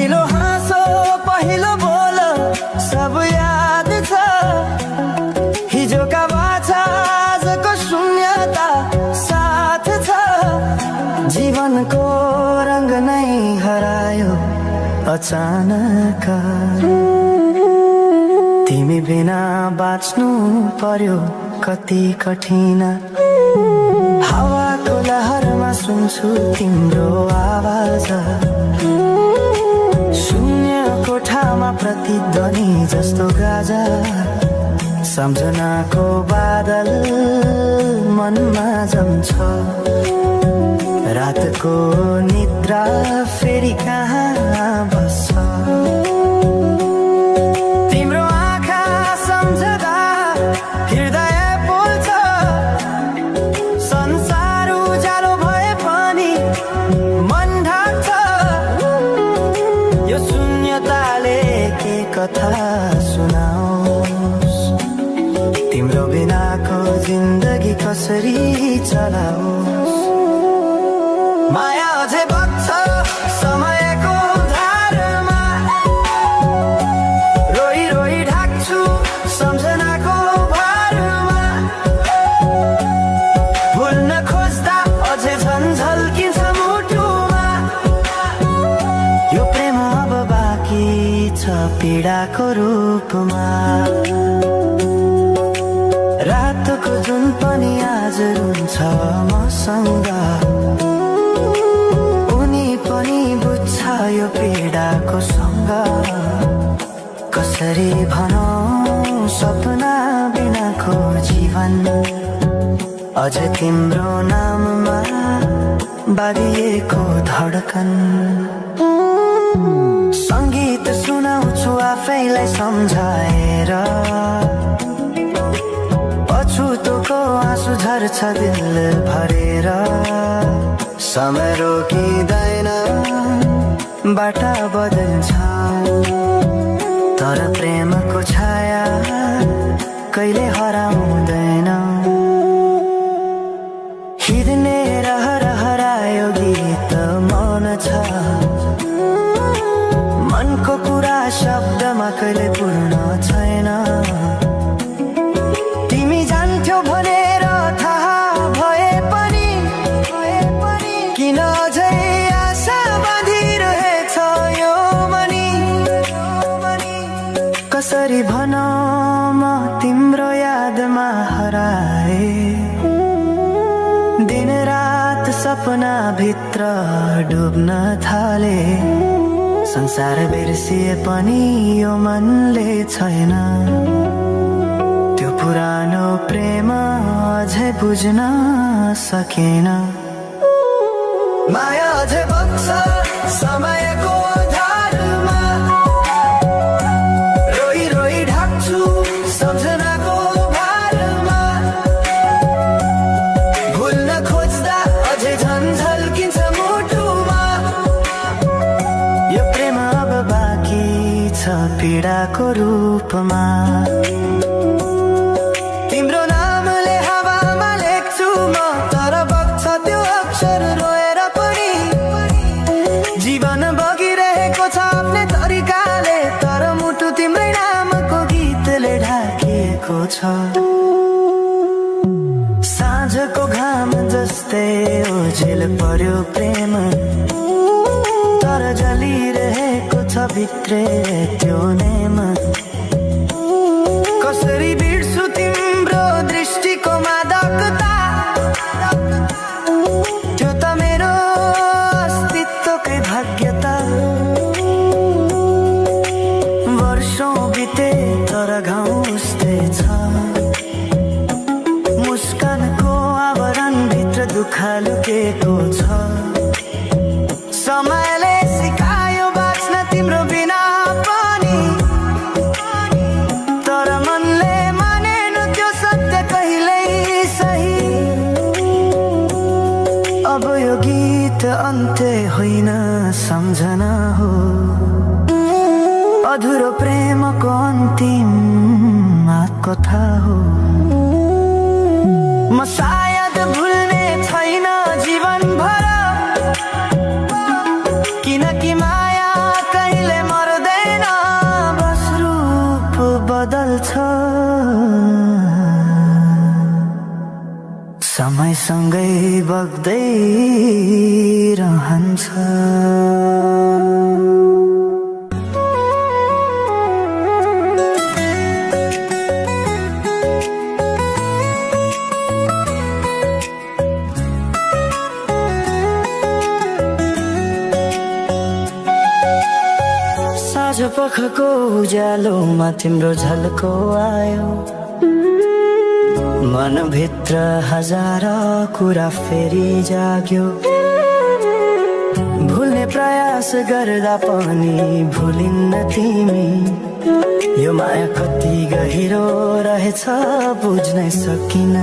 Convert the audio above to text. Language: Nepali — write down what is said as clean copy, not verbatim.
पहिलो हाँसो पहिलो बोल सब याद छ। हिजोका बाछा आजको शून्यता साथ छ। जीवनको रंग नै हरायो अचानक। तिमी बिना बाँच्नु पर्यो कति कठिन। हावाको लहरमा सुन्छु तिम्रो आवाज। शून्य कोठामा प्रतिध्वनि जस्तो गाजा। सम्झनाको बादल मनमा जम्छ। रातको निद्रा फेरि कहाँ बस्छ। तिम्रो आँखा सम्झदा हृदय पोल्छ। संसार उज्यालो भए पनि मन ढाक्छ। यो शून्यताले के कथा सुनाओस्। तिम्रो बिनाको जिन्दगी कसरी चलाओस्। माया अझै बग्छ समयको धारमा। रोई रोई ढाक्छु सम्झनाको भारमा। भुल्न खोज्दा अझै झन्झल्किन्छ मुटुमा। यो प्रेम अब बाँकी छ पीडाको रूपमा। रातको जुन पनि आज रुन्छ मसँग। उनी पनि बुझ्छ यो पीडाको सँग। कसरी भनौं सपना बिनाको जीवन। अझ तिम्रो नाममा बाँधिएको धड्कन। संगीत सुनाउँछु आफैलाई सम्झाएर। पछुतोको आँसु झर्छ दिल भरेर। समय रोकिँदैन बाटा बदल्छ। तर प्रेमको छाया कहिले हराउँदैन। हिँड्ने रहर हरायो गीत मौन छ। मनको कुरा शब्दमा कहिले पूर्ण छैन। तिमी जान्थ्यौ भनेर थाहा भए पनि किन अझै आशा बाँधिरहेछ यो मनी। कसरी भनौं म तिम्रो यादमा हराए। दिन रात सपना भित्र डुब्न थाले। संसार बिर्सिए पनि यो मनले छैन। त्यो पुरानो प्रेम अझै बुझ्न सकेन। माया अझै बग्छ समयको धारमा। रोई रोई ढाक्छु सम्झनाको भारमा। भुल्न खोज्दा अझै झन्झल्किन्छ मुटुमा। यो प्रेम अब बाँकी छ पीडाको रूपमा। तिम्रो नामले हावामा लेख्छु म तर बग्छ त्यो अक्षर रोएर पनि। जीवन बगिरहेको छ आफ्नै तरिकाले तर मुटु तिम्रै नामको गीतले ढाकिएको छ। साँझको घाम जस्तै ओझेल पर्यो प्रेम। तर जलिरहेको छ भित्रै त्यो नेम। कसरी बिर्सु तिम्रो दृष्टिको मादकता। त्यो त मेरो अस्तित्वकै भाग्यता। वर्षौं बिते तर घाउ उस्तै छ। मुस्कानको आवरण भित्र दुःख लुकेको छ। समयले सिकायो बाँच्न तिम्रो बिना पनि। तर मनले मानेन त्यो सत्य कहिल्यै सही। अब यो गीत अन्त्य होइन सम्झना हो। अधुरो प्रेमको अन्तिम कथा हो। म सायद भुल्ने छैन जीवन भर। किनकि माया कहिले सँगै बग्दै रहन्छ। साँझ पखको उज्यालोमा तिम्रो झल्को आयो, मनभित्र हजार कुरा फेरि जाग्यो। भुल्ने प्रयास गर्दा पनि भुलिन्न तिमी, यो माया कति गहिरो रहेछ बुझ्नै सकिन।